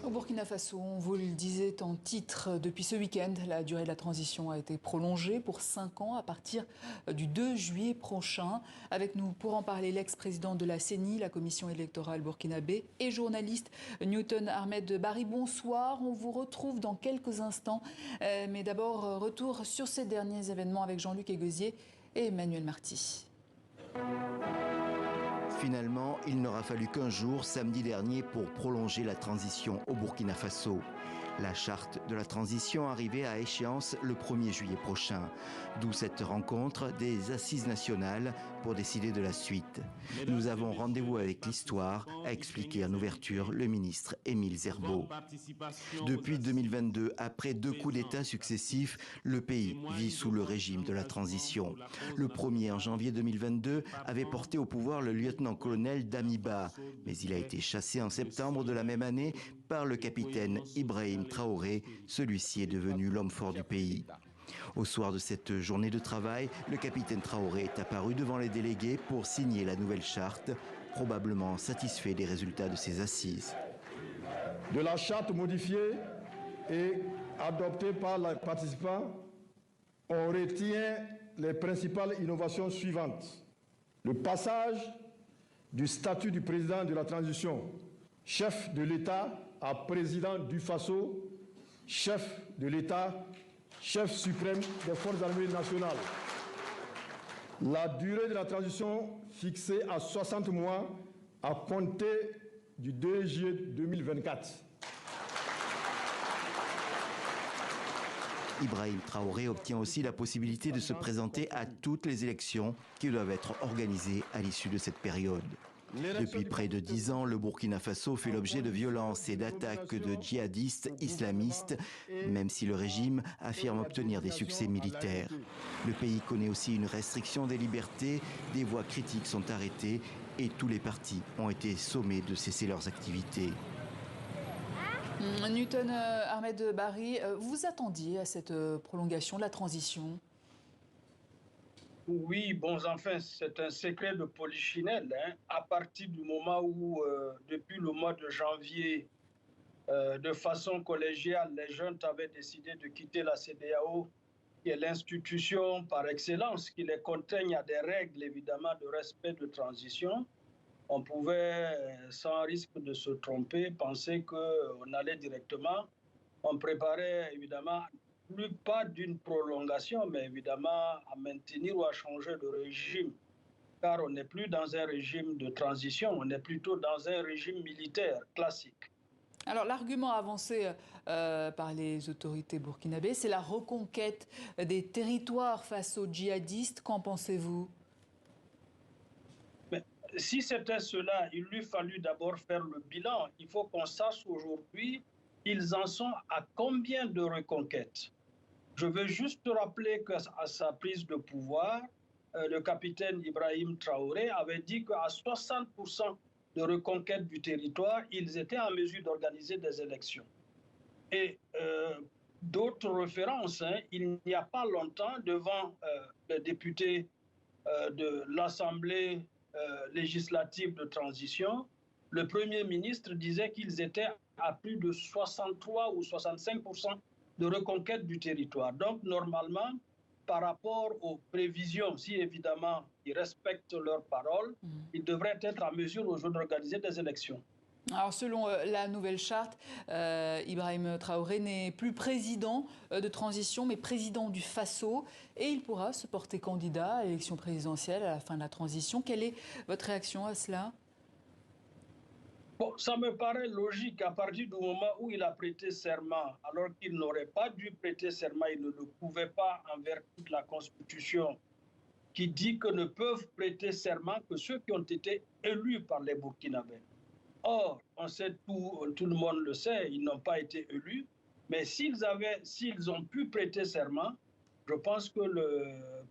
Au Burkina Faso, on vous le disait en titre, depuis ce week-end, la durée de la transition a été prolongée pour 5 ans à partir du 2 juillet prochain. Avec nous pour en parler, l'ex-président de la CENI, la commission électorale burkinabé, et journaliste Newton Ahmed Barry. Bonsoir, on vous retrouve dans quelques instants. Mais d'abord, retour sur ces derniers événements avec Jean-Luc Eguezier et Emmanuel Marty. Finalement, il n'aura fallu qu'un jour, samedi dernier, pour prolonger la transition au Burkina Faso. La charte de la transition arrivait à échéance le 1er juillet prochain. D'où cette rencontre des assises nationales pour décider de la suite. Nous avons rendez-vous avec l'histoire, a expliqué en ouverture le ministre Émile Zerbo. Depuis 2022, après 2 coups d'État successifs, le pays vit sous le régime de la transition. Le premier, en janvier 2022, avait porté au pouvoir le lieutenant-colonel Damiba, mais il a été chassé en septembre de la même année par le capitaine Ibrahim Traoré. Celui-ci est devenu l'homme fort du pays. Au soir de cette journée de travail, le capitaine Traoré est apparu devant les délégués pour signer la nouvelle charte, probablement satisfait des résultats de ses assises. De la charte modifiée et adoptée par les participants, on retient les principales innovations suivantes. Le passage du statut du président de la transition, chef de l'État, à président du Faso, chef de l'État, chef suprême des forces armées nationales. La durée de la transition fixée à 60 mois à compter du 2 juillet 2024. Ibrahim Traoré obtient aussi la possibilité de se présenter à toutes les élections qui doivent être organisées à l'issue de cette période. Depuis près de 10 ans, le Burkina Faso fait l'objet de violences et d'attaques de djihadistes islamistes, même si le régime affirme obtenir des succès militaires. Le pays connaît aussi une restriction des libertés, des voix critiques sont arrêtées et tous les partis ont été sommés de cesser leurs activités. Newton Ahmed Barry, vous vous attendiez à cette prolongation de la transition? Oui, bon, enfin, c'est un secret de polichinelle. À partir du moment où, depuis le mois de janvier, de façon collégiale, les jeunes avaient décidé de quitter la CEDEAO, qui est l'institution par excellence, qui les contraigne à des règles, évidemment, de respect de transition, on pouvait, sans risque de se tromper, penser qu'on allait directement. On préparait, évidemment, pas d'une prolongation, mais évidemment à maintenir ou à changer de régime. Car on n'est plus dans un régime de transition, on est plutôt dans un régime militaire classique. Alors l'argument avancé par les autorités burkinabées, c'est la reconquête des territoires face aux djihadistes. Qu'en pensez-vous? Si c'était cela, il lui fallut d'abord faire le bilan. Il faut qu'on sache aujourd'hui, ils en sont à combien de reconquêtes. Je veux juste rappeler qu'à sa prise de pouvoir, le capitaine Ibrahim Traoré avait dit qu'à 60% de reconquête du territoire, ils étaient en mesure d'organiser des élections. Et d'autres références, il n'y a pas longtemps, devant les députés de l'Assemblée législative de transition, le Premier ministre disait qu'ils étaient à plus de 63 ou 65% de reconquête du territoire. Donc, normalement, par rapport aux prévisions, si évidemment ils respectent leurs paroles, ils devraient être en mesure aujourd'hui d'organiser des élections. Alors, selon la nouvelle charte, Ibrahim Traoré n'est plus président de transition, mais président du Faso. Et il pourra se porter candidat à l'élection présidentielle à la fin de la transition. Quelle est votre réaction à cela? Bon, ça me paraît logique à partir du moment où il a prêté serment, alors qu'il n'aurait pas dû prêter serment, il ne le pouvait pas en vertu de la Constitution, qui dit que ne peuvent prêter serment que ceux qui ont été élus par les Burkinabés. Or, on sait tout le monde le sait, ils n'ont pas été élus, mais s'ils ont pu prêter serment, je pense que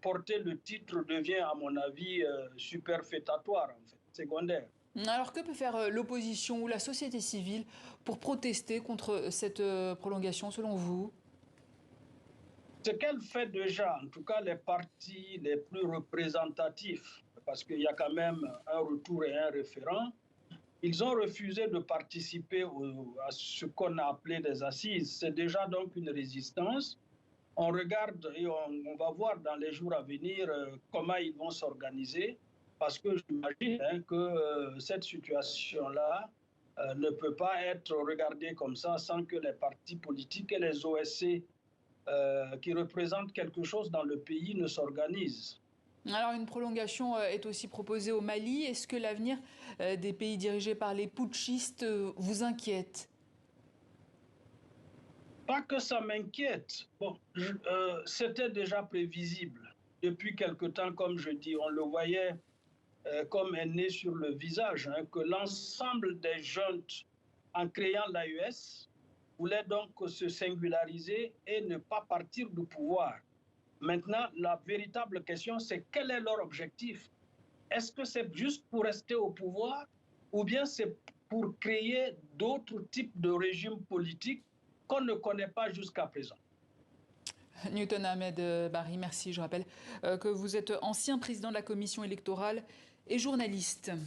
porter le titre devient, à mon avis, superfétatoire, en fait, secondaire. Alors que peut faire l'opposition ou la société civile pour protester contre cette prolongation, selon vous? Ce qu'elle fait déjà, en tout cas les partis les plus représentatifs, parce qu'il y a quand même un retour et un référent, Ils ont refusé de participer à ce qu'on a appelé des assises. C'est déjà donc une résistance. On regarde et on va voir dans les jours à venir comment ils vont s'organiser, parce que j'imagine que cette situation-là ne peut pas être regardée comme ça sans que les partis politiques et les OSC qui représentent quelque chose dans le pays ne s'organisent. Alors une prolongation est aussi proposée au Mali. Est-ce que l'avenir des pays dirigés par les putschistes vous inquiète? Pas que ça m'inquiète. Bon, c'était déjà prévisible. Depuis quelque temps, comme je dis, on le voyait comme un nez sur le visage, que l'ensemble des jeunes, en créant l'AES, voulaient donc se singulariser et ne pas partir du pouvoir. Maintenant, la véritable question, c'est quel est leur objectif? Est-ce que c'est juste pour rester au pouvoir ou bien c'est pour créer d'autres types de régimes politiques qu'on ne connaît pas jusqu'à présent? Newton Ahmed Barry, merci. Je rappelle que vous êtes ancien président de la commission électorale et journaliste.